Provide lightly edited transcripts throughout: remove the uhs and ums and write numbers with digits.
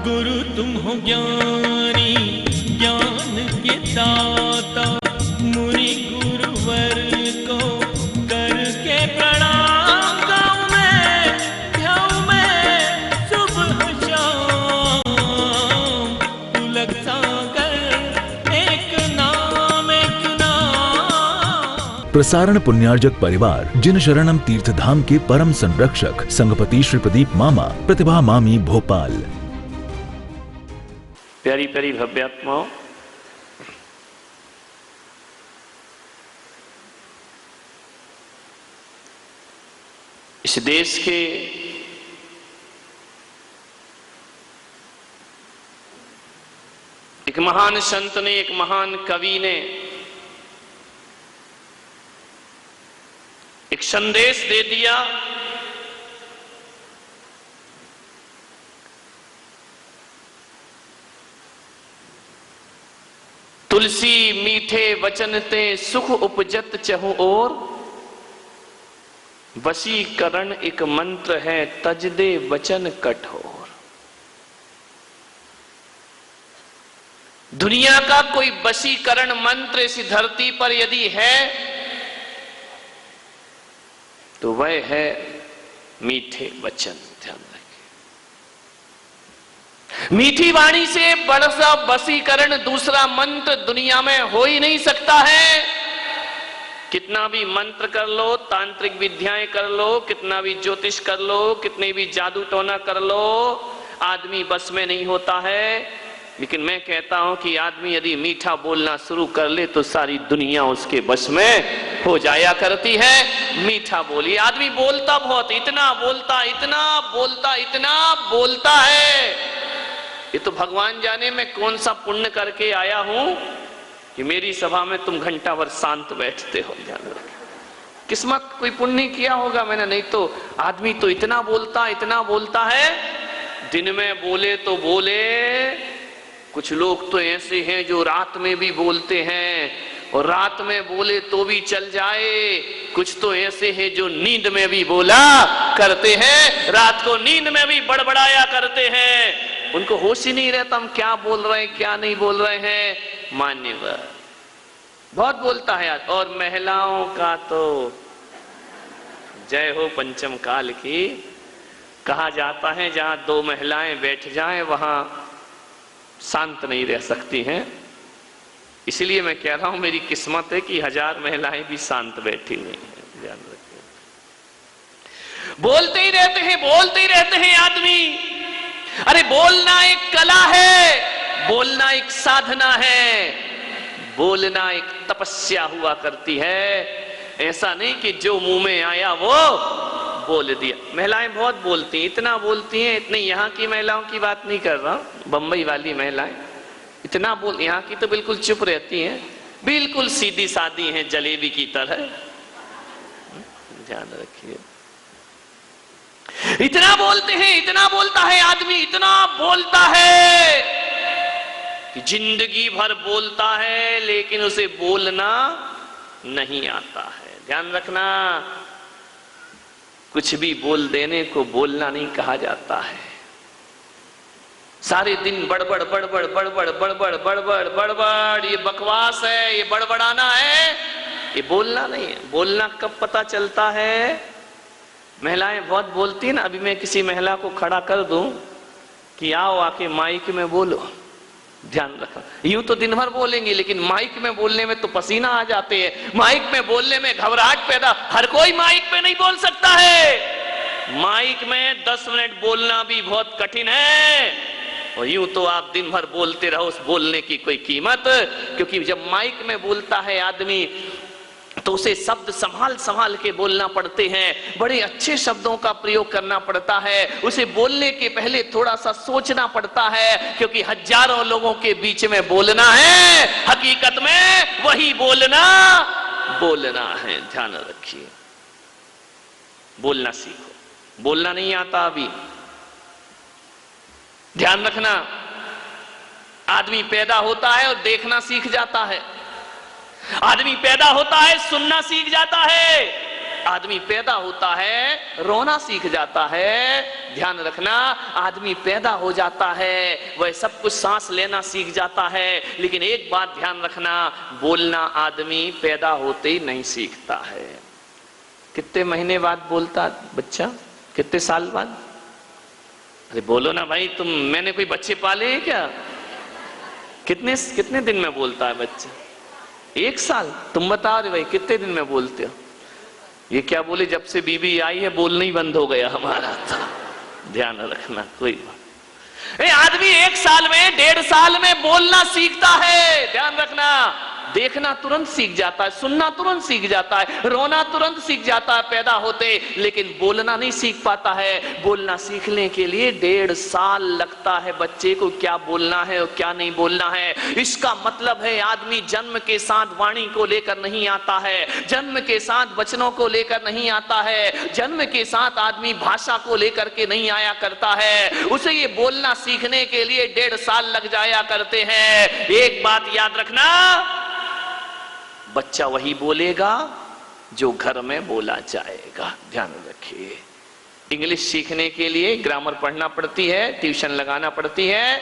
गुरु तुम हो ज्ञानी ज्ञान के दाता, मुनि गुरुवर को करके प्रणाम गाऊं मैं, ध्याऊं मैं सुबह शाम। तुलक सागर एक नाम एक नाम। प्रसारण पुण्यार्जक परिवार जिन शरणम तीर्थ धाम के परम संरक्षक संघपति श्री प्रदीप मामा, प्रतिभा मामी, भोपाल। प्यारी प्यारी भव्यात्माओं, इस देश के एक महान संत ने, एक महान कवि ने एक संदेश दे दिया। तुलसी मीठे वचन ते सुख उपजत चहु और, वशीकरण एक मंत्र है तज दे वचन कठोर। दुनिया का कोई वशीकरण मंत्र इस धरती पर यदि है तो वह है मीठे वचन। ध्यान रखिए, मीठी वाणी से बड़ा सा वशीकरण दूसरा मंत्र दुनिया में हो ही नहीं सकता है। कितना भी मंत्र कर लो, तांत्रिक विद्याएं कर लो, कितना भी ज्योतिष कर लो, कितने भी जादू टोना कर लो, आदमी बस में नहीं होता है। लेकिन मैं कहता हूं कि आदमी यदि मीठा बोलना शुरू कर ले तो सारी दुनिया उसके बस में हो जाया करती है। मीठा बोलिए। आदमी बोलता बहुत, इतना बोलता, इतना बोलता, इतना बोलता है। ये तो भगवान जाने मैं कौन सा पुण्य करके आया हूं कि मेरी सभा में तुम घंटा भर शांत बैठते हो। किस्मत कोई पुण्य किया होगा मैंने, नहीं तो आदमी तो इतना बोलता है। दिन में बोले तो बोले, कुछ लोग तो ऐसे हैं जो रात में भी बोलते हैं और रात में बोले तो भी चल जाए। कुछ तो ऐसे हैं जो नींद में भी बोला करते हैं, रात को नींद में भी बड़बड़ाया करते हैं। उनको होश ही नहीं रहता हम क्या बोल रहे हैं क्या नहीं बोल रहे हैं। मान्यवर बहुत बोलता है आज। और महिलाओं का तो जय हो पंचम काल की। कहा जाता है जहां दो महिलाएं बैठ जाएं वहां शांत नहीं रह सकती हैं। इसलिए मैं कह रहा हूं मेरी किस्मत है कि 1000 महिलाएं भी शांत बैठी नहीं है। ध्यान रखिए, बोलते ही रहते हैं आदमी। अरे बोलना एक कला है, बोलना एक साधना है, बोलना एक तपस्या हुआ करती है। ऐसा नहीं कि जो मुंह में आया वो बोल दिया। महिलाएं बहुत बोलती हैं, इतना बोलती हैं, इतनी यहाँ की महिलाओं की बात नहीं कर रहा, बंबई वाली महिलाएं इतना बोल, यहाँ की तो बिल्कुल चुप रहती हैं, बिल्कुल सीधी सादी हैं, जलेबी की तरह। ध्यान रखिए, इतना बोलते हैं, इतना बोलता है आदमी, इतना बोलता है कि जिंदगी भर बोलता है लेकिन उसे बोलना नहीं आता है। ध्यान रखना, कुछ भी बोल देने को बोलना नहीं कहा जाता है। सारे दिन बड़बड़ बड़बड़ बड़बड़ बड़बड़ बड़बड़ बड़बड़, ये बकवास है, ये बड़बड़ाना है, ये बोलना नहीं है। बोलना कब पता चलता है? महिलाएं बहुत बोलती है ना। अभी मैं किसी महिला को खड़ा कर दूं कि आओ आके माइक में बोलो, ध्यान रखना। यूं तो दिन भर बोलेंगे लेकिन माइक में बोलने में तो पसीना आ जाते हैं, माइक में बोलने में घबराहट पैदा। हर कोई माइक पे नहीं बोल सकता है। माइक में 10 मिनट बोलना भी बहुत कठिन है। और यूं तो आप दिन भर बोलते रहो, उस बोलने की कोई कीमत। क्योंकि जब माइक में बोलता है आदमी तो उसे शब्द संभाल संभाल के बोलना पड़ते हैं, बड़े अच्छे शब्दों का प्रयोग करना पड़ता है। उसे बोलने के पहले थोड़ा सा सोचना पड़ता है, क्योंकि हजारों लोगों के बीच में बोलना है, हकीकत में वही बोलना है। ध्यान रखिए, बोलना सीखो। बोलना नहीं आता अभी, ध्यान रखना। आदमी पैदा होता है और देखना सीख जाता है, आदमी पैदा होता है सुनना सीख जाता है, आदमी पैदा होता है रोना सीख जाता है। ध्यान रखना, आदमी पैदा हो जाता है वह सब कुछ सांस लेना सीख जाता है, लेकिन एक बात ध्यान रखना, बोलना आदमी पैदा होते ही नहीं सीखता है। कितने महीने बाद बोलता बच्चा, कितने साल बाद? अरे बोलो ना भाई, तुम, मैंने कोई बच्चे पाले हैं क्या? कितने कितने दिन में बोलता है बच्चा? 1 साल। तुम बताओ रे भाई, कितने दिन में बोलते हो? ये क्या बोले, जब से बीबी आई है बोलना ही बंद हो गया हमारा। ध्यान रखना, कोई बात। आदमी 1 साल में 1.5 साल में बोलना सीखता है। ध्यान रखना, देखना तुरंत सीख जाता है, सुनना तुरंत सीख जाता है, रोना तुरंत सीख जाता है पैदा होते, लेकिन बोलना नहीं सीख पाता है। बोलना सीखने के लिए 1.5 साल लगता है बच्चे को, क्या बोलना है और क्या नहीं बोलना है। इसका मतलब है आदमी जन्म के साथ वाणी को लेकर नहीं आता है, जन्म के साथ वचनों को लेकर नहीं आता है, जन्म के साथ आदमी भाषा को लेकर के नहीं आया करता है। उसे ये बोलना सीखने के लिए 1.5 साल लग जाया करते हैं। एक बात याद रखना, बच्चा वही बोलेगा जो घर में बोला जाएगा। ध्यान रखिए, इंग्लिश सीखने के लिए ग्रामर पढ़ना पड़ती है, ट्यूशन लगाना पड़ती है।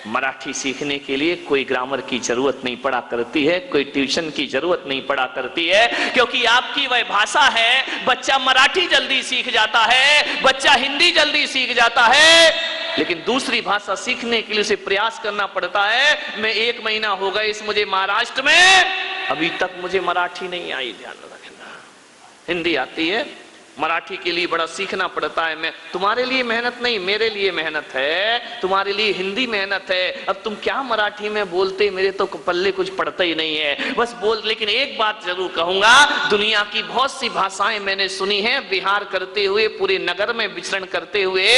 मराठी सीखने के लिए कोई ग्रामर की जरूरत नहीं पड़ा करती है, कोई ट्यूशन की जरूरत नहीं पड़ा करती है, क्योंकि आपकी वह भाषा है। बच्चा मराठी जल्दी सीख जाता है, बच्चा हिंदी जल्दी सीख जाता है, लेकिन दूसरी भाषा सीखने के लिए उसे प्रयास करना पड़ता है। मैं 1 महीना हो गया इस मुझे महाराष्ट्र में, अभी तक मुझे मराठी नहीं आई। ध्यान रखना, हिंदी आती है, मराठी के लिए बड़ा सीखना पड़ता है। मैं, तुम्हारे लिए मेहनत नहीं, मेरे लिए मेहनत है, तुम्हारे लिए हिंदी मेहनत है। अब तुम क्या मराठी में बोलते, मेरे तो पल्ले कुछ पड़ता ही नहीं है, बस बोल। लेकिन एक बात जरूर कहूंगा, दुनिया की बहुत सी भाषाएं मैंने सुनी है विहार करते हुए, पूरे नगर में विचरण करते हुए,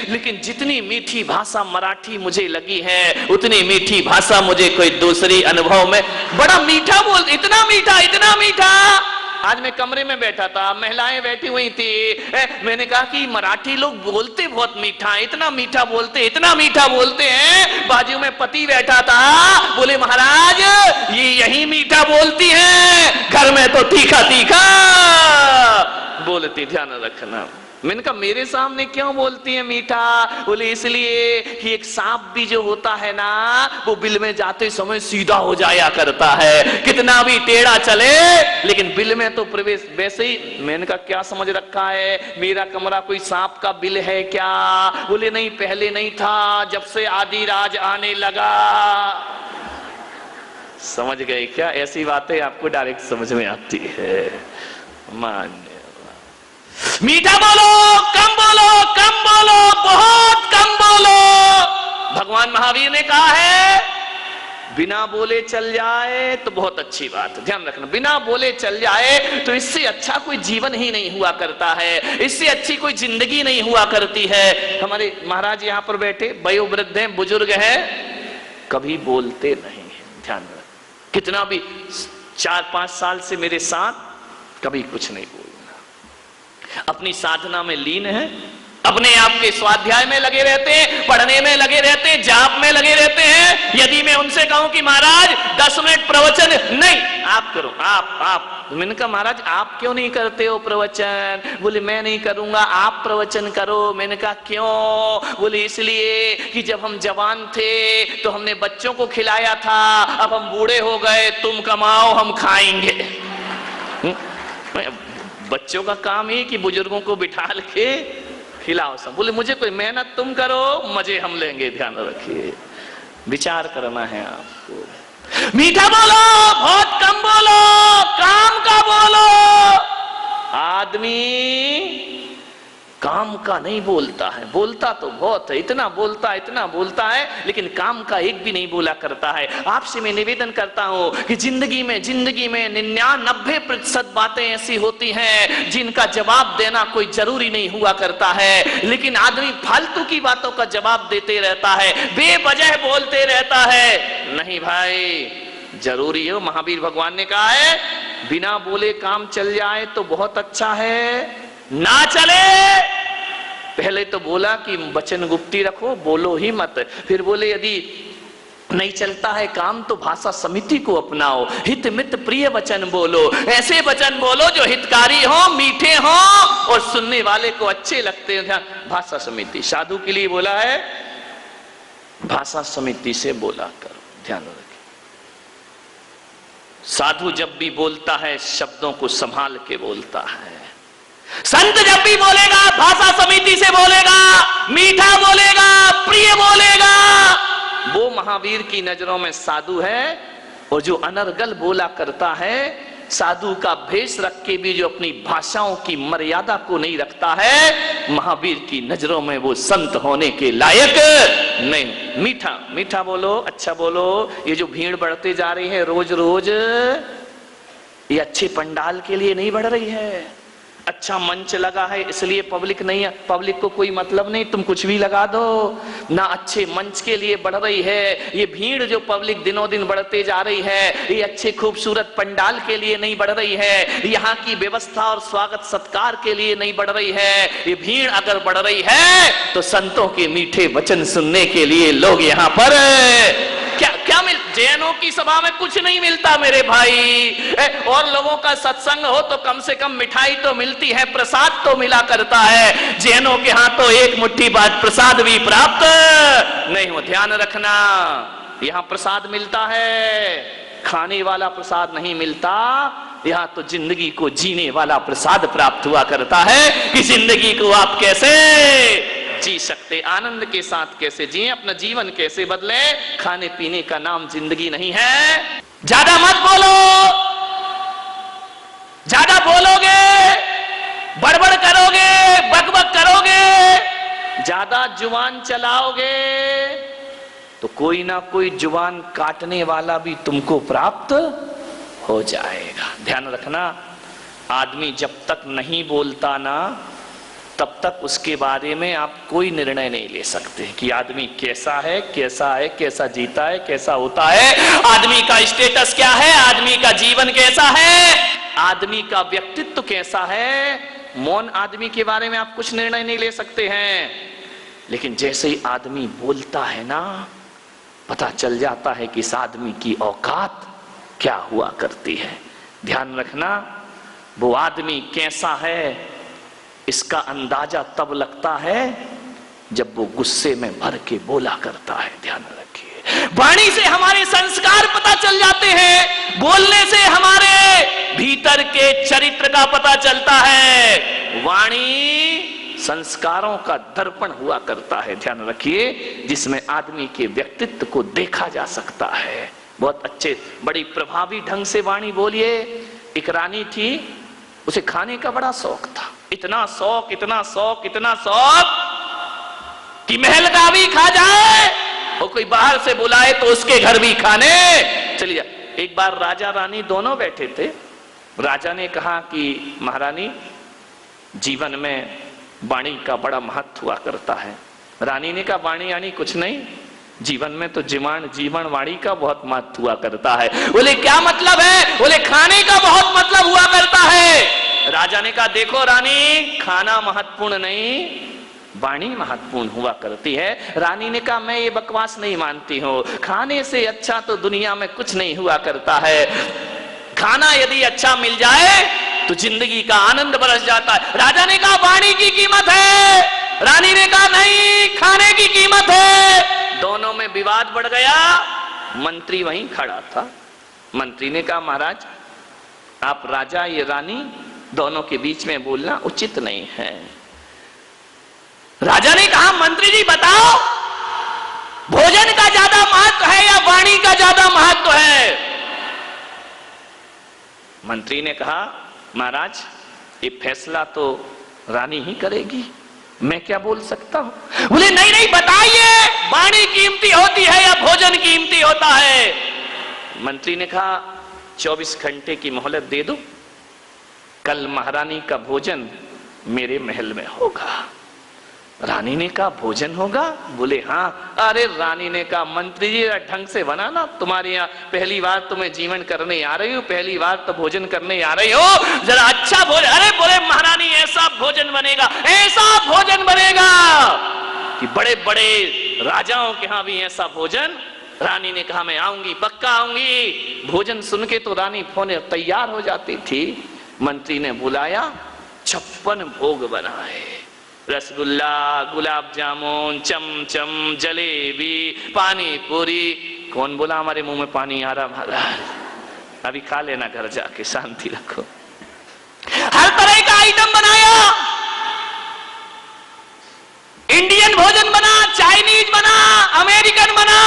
लेकिन जितनी मीठी भाषा मराठी मुझे लगी है, उतनी मीठी भाषा मुझे कोई दूसरी अनुभव में, बड़ा मीठा बोल, इतना मीठा, इतना मीठा। आज मैं कमरे में बैठा था, महिलाएं बैठी हुई थी, मैंने कहा कि मराठी लोग बोलते बहुत मीठा है, इतना मीठा बोलते, इतना मीठा बोलते हैं। बाजू में पति बैठा था, बोले महाराज ये यही मीठा बोलती हैं, घर में तो तीखा तीखा बोलती। ध्यान रखना, मैंने कहा मेरे सामने क्यों बोलती है मीठा? बोले इसलिए कि एक सांप भी जो होता है ना, वो बिल में जाते समय सीधा हो जाया करता है, कितना भी टेढ़ा चले लेकिन बिल में तो प्रवेश वैसे ही। मैंने कहा क्या समझ रखा है, मेरा कमरा कोई सांप का बिल है क्या? बोले नहीं, पहले नहीं था, जब से आदि राज आने लगा। समझ गए क्या? ऐसी बातें आपको डायरेक्ट समझ में आती है। मान मीठा बोलो, कम बोलो, कम बोलो, बहुत कम बोलो। भगवान महावीर ने कहा है बिना बोले चल जाए तो बहुत अच्छी बात। ध्यान रखना, बिना बोले चल जाए तो इससे अच्छा कोई जीवन ही नहीं हुआ करता है, इससे अच्छी कोई जिंदगी नहीं हुआ करती है। हमारे महाराज यहाँ पर बैठे वयोवृद्ध हैं, बुजुर्ग हैं, कभी बोलते नहीं है। ध्यान रख, कितना भी 4-5 साल से मेरे साथ, कभी कुछ नहीं बोलना, अपनी साधना में लीन है, अपने आप के स्वाध्याय में लगे रहते हैं, पढ़ने में लगे रहते हैं, जाप में लगे रहते हैं। यदि मैं उनसे कहूं कि महाराज 10 मिनट प्रवचन, नहीं आप करो, आप। मैंने कहा महाराज आप क्यों नहीं करते हो प्रवचन? बोले मैं नहीं करूंगा, आप प्रवचन करो। मैंने कहा क्यों? बोले इसलिए कि जब हम जवान थे तो हमने बच्चों को खिलाया था, अब हम बूढ़े हो गए, तुम कमाओ हम खाएंगे। बच्चों का काम ही कि बुजुर्गों को बिठा के खिलाओ सब। बोले मुझे कोई मेहनत तुम करो, मजे हम लेंगे। ध्यान रखिए, विचार करना है आपको। मीठा बोलो, बहुत कम बोलो, काम का बोलो। आदमी काम का नहीं बोलता है, बोलता तो बहुत है, इतना बोलता है, लेकिन काम का एक भी नहीं बोला करता है। आपसे मैं निवेदन करता हूं कि जिंदगी में 99% बातें ऐसी होती हैं जिनका जवाब देना कोई जरूरी नहीं हुआ करता है, लेकिन आदमी फालतू की बातों का जवाब देते रहता है, बेवजह बोलते रहता है। नहीं भाई, जरूरी है। महावीर भगवान ने कहा है बिना बोले काम चल जाए तो बहुत अच्छा है, ना चले। पहले तो बोला कि वचन गुप्ती रखो, बोलो ही मत। फिर बोले यदि नहीं चलता है काम तो भाषा समिति को अपनाओ, हित मित प्रिय वचन बोलो, ऐसे वचन बोलो जो हितकारी हो, मीठे हो और सुनने वाले को अच्छे लगते हो। ध्यान, भाषा समिति साधु के लिए बोला है, भाषा समिति से बोला करो। ध्यान रखिए, साधु जब भी बोलता है शब्दों को संभाल के बोलता है। संत जब भी बोलेगा भाषा समिति से बोलेगा, मीठा बोलेगा, प्रिय बोलेगा, वो महावीर की नजरों में साधु है। और जो अनर्गल बोला करता है, साधु का भेष रख के भी जो अपनी भाषाओं की मर्यादा को नहीं रखता है, महावीर की नजरों में वो संत होने के लायक नहीं। मीठा मीठा बोलो, अच्छा बोलो। ये जो भीड़ बढ़ते जा रही है रोज रोज, ये अच्छे पंडाल के लिए नहीं बढ़ रही है। अच्छा मंच लगा है इसलिए पब्लिक नहीं है, पब्लिक को कोई मतलब नहीं, तुम कुछ भी लगा दो ना। अच्छे मंच के लिए बढ़ रही है ये भीड़, जो पब्लिक दिनों दिन बढ़ते जा रही है, ये अच्छे खूबसूरत पंडाल के लिए नहीं बढ़ रही है, यहाँ की व्यवस्था और स्वागत सत्कार के लिए नहीं बढ़ रही है। ये भीड़ अगर बढ़ रही है तो संतों के मीठे वचन सुनने के लिए लोग यहाँ पर क्या क्या मिल। जैनों की सभा में कुछ नहीं मिलता मेरे भाई, और लोगों का सत्संग हो तो कम से कम मिठाई तो मिलती है, प्रसाद तो मिला करता है। जैनों के हाथ तो एक मुट्ठी बाद प्रसाद भी प्राप्त नहीं हो। ध्यान रखना, यहाँ प्रसाद मिलता है, खाने वाला प्रसाद नहीं मिलता। यहाँ तो जिंदगी को जीने वाला प्रसाद प्राप्त हुआ करता है कि जिंदगी को आप कैसे जी सकते, आनंद के साथ कैसे जिए, अपना जीवन कैसे बदले। खाने पीने का नाम जिंदगी नहीं है। ज्यादा मत बोलो, ज्यादा बोलोगे, बड़बड़ करोगे, बकबक करोगे, ज्यादा जुबान चलाओगे तो कोई ना कोई जुबान काटने वाला भी तुमको प्राप्त हो जाएगा। ध्यान रखना, आदमी जब तक नहीं बोलता ना, तब तक उसके बारे में आप कोई निर्णय नहीं ले सकते कि आदमी कैसा है, कैसा है, कैसा जीता है, कैसा होता है, आदमी का स्टेटस क्या है, आदमी का जीवन कैसा है, आदमी का व्यक्तित्व कैसा है। मौन आदमी के बारे में आप कुछ निर्णय नहीं ले सकते हैं, लेकिन जैसे ही आदमी बोलता है ना, पता चल जाता है कि इस आदमी की औकात क्या हुआ करती है। ध्यान रखना, वो आदमी कैसा है इसका अंदाजा तब लगता है जब वो गुस्से में भर के बोला करता है। ध्यान रखिए, वाणी से हमारे संस्कार पता चल जाते हैं, बोलने से हमारे भीतर के चरित्र का पता चलता है। वाणी संस्कारों का दर्पण हुआ करता है। ध्यान रखिए, जिसमें आदमी के व्यक्तित्व को देखा जा सकता है। बहुत अच्छे, बड़ी प्रभावी ढंग से वाणी बोलिए। एक रानी थी, उसे खाने का बड़ा शौक था, इतना शौक, इतना शौक, इतना शौक कि महल का भी खा जाए और कोई बाहर से बुलाए तो उसके घर भी खाने चली जाए। एक बार राजा रानी दोनों बैठे थे। राजा ने कहा कि महारानी, जीवन में वाणी का बड़ा महत्व हुआ करता है। रानी ने कहा, वाणी यानी कुछ नहीं, जीवन में तो जीवन वाणी का बहुत महत्व हुआ करता है। बोले क्या मतलब है? बोले खाने का बहुत मतलब हुआ करता है। राजा ने कहा, देखो रानी, खाना महत्वपूर्ण नहीं, वाणी महत्वपूर्ण हुआ करती है। रानी ने कहा, मैं ये बकवास नहीं मानती हूँ, खाने से अच्छा तो दुनिया में कुछ नहीं हुआ करता है। खाना यदि अच्छा मिल जाए तो जिंदगी का आनंद बरस जाता है। राजा ने कहा, वाणी की कीमत है। रानी ने कहा, नहीं, खाने की कीमत है। दोनों में विवाद बढ़ गया। मंत्री वहीं खड़ा था। मंत्री ने कहा, महाराज, आप राजा, ये रानी, दोनों के बीच में बोलना उचित नहीं है। राजा ने कहा, मंत्री जी बताओ, भोजन का ज्यादा महत्व है या वाणी का ज्यादा महत्व है? मंत्री ने कहा, महाराज, ये फैसला तो रानी ही करेगी, मैं क्या बोल सकता हूं। बोले नहीं नहीं, बताइए, वाणी कीमती होती है या भोजन कीमती होता है? मंत्री ने कहा, 24 घंटे की मोहलत दे दो, कल महारानी का भोजन मेरे महल में होगा। रानी ने कहा, भोजन होगा? बोले हाँ। अरे रानी ने कहा, मंत्री जी ढंग से बनाना, तुम्हारे यहाँ पहली बार तो मैं जीवन करने आ रही हूँ, पहली बार तो भोजन करने आ रही हो, जरा अच्छा भोजन। अरे बोले महारानी, ऐसा भोजन बनेगा, ऐसा भोजन बनेगा कि बड़े बड़े राजाओं के यहाँ भी ऐसा भोजन रानी ने कहा मैं आऊंगी, पक्का आऊंगी। भोजन सुन के तो रानी फोन तैयार हो जाती थी। मंत्री ने बुलाया, 56 भोग बनाए, रसगुल्ला, गुलाब जामुन, चमचम, जलेबी, पानी पूरी। कौन बोला हमारे मुंह में पानी आ रहा महाराज? अभी खा लेना घर जाके, शांति रखो। हर तरह का आइटम बनाया, इंडियन भोजन बना, चाइनीज बना, अमेरिकन बना।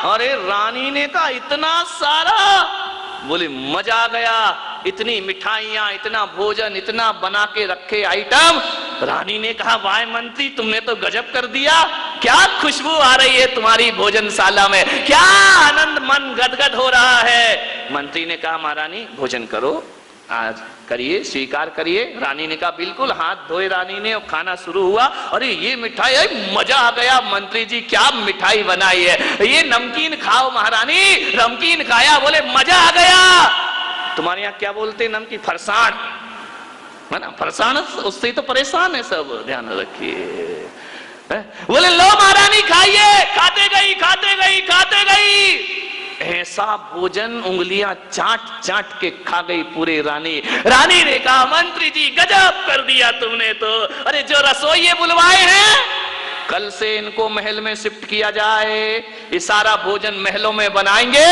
अरे रानी ने कहा इतना सारा, बोले मजा आ गया, इतनी मिठाइयां, इतना भोजन, इतना बना के रखे आइटम। रानी ने कहा वाह मंत्री, तुमने तो गजब कर दिया, क्या खुशबू आ रही है तुम्हारी भोजनशाला में, क्या आनंद, मन गदगद हो रहा है। मंत्री ने कहा महारानी भोजन करो, आज करिए, स्वीकार करिए। रानी ने कहा बिल्कुल। हाथ धोए रानी ने और खाना शुरू हुआ। अरे ये मिठाई है, मजा आ गया मंत्री जी, क्या मिठाई बनाई है, ये नमकीन खाओ महारानी। नमकीन खाया, बोले मजा आ गया। तुम्हारे यहाँ क्या बोलते हैं नमकीन? फरसाण है ना, फरसाण, उससे तो परेशान है सब, ध्यान रखिए। बोले लो महारानी खाइए। खाते गई, खाते गई, खाते गई। ऐसा भोजन उंगलियां चाट चाट के खा गई पूरे रानी। रानी ने कहा मंत्री जी गजब कर दिया तुमने तो। अरे जो रसोइये बुलवाए हैं, कल से इनको महल में शिफ्ट किया जाए, ये सारा भोजन महलों में बनाएंगे।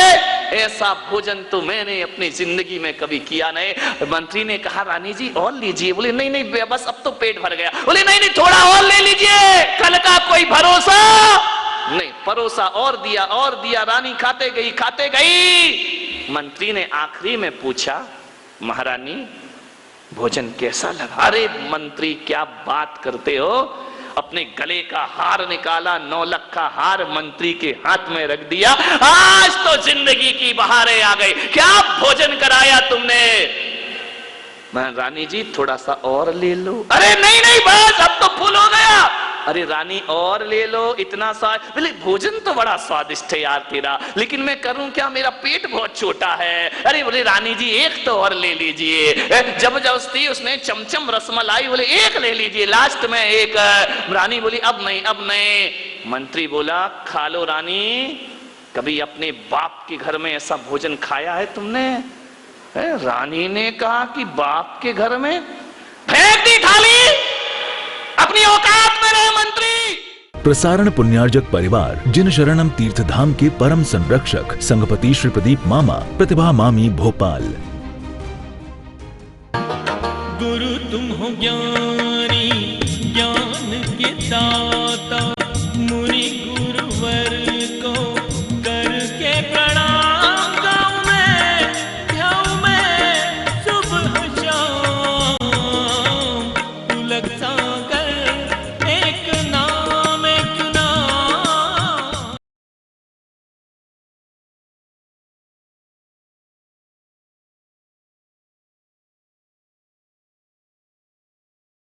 ऐसा भोजन तो मैंने अपनी जिंदगी में कभी किया नहीं। मंत्री ने कहा रानी जी और लीजिए। बोले नहीं नहीं बस अब तो पेट भर गया। बोले नहीं नहीं थोड़ा और ले लीजिए, कल का कोई भरोसा नहीं। परोसा और दिया और दिया, रानी खाते गई, खाते गई। मंत्री ने आखिरी में पूछा महारानी भोजन कैसा लगा? अरे मंत्री क्या बात करते हो, अपने गले का हार निकाला, 9 लाख का हार मंत्री के हाथ में रख दिया। आज तो जिंदगी की बहारें आ गई, क्या भोजन कराया तुमने। मैं रानी जी थोड़ा सा और ले लो। अरे नहीं नहीं बस अब तो फुल हो गया। अरे रानी और ले लो, इतना सा। बोले भोजन तो बड़ा स्वादिष्ट है यार तेरा, लेकिन मैं करूं क्या, मेरा पेट बहुत छोटा है। अरे बोले रानी जी एक तो और ले लीजिए। जबरदस्ती उसने चमचम रसमलाई, बोले एक ले लीजिए, लास्ट में एक। रानी बोली अब नहीं, अब नहीं। मंत्री बोला खा लो रानी, कभी अपने बाप के घर में ऐसा भोजन खाया है तुमने? रानी ने कहा कि बाप के घर में? फेंक दी थाली, अपनी औकात में रहे मंत्री। प्रसारण पुण्यार्जक परिवार जिन शरणम तीर्थधाम के परम संरक्षक संघपति श्री प्रदीप मामा, प्रतिभा मामी भोपाल।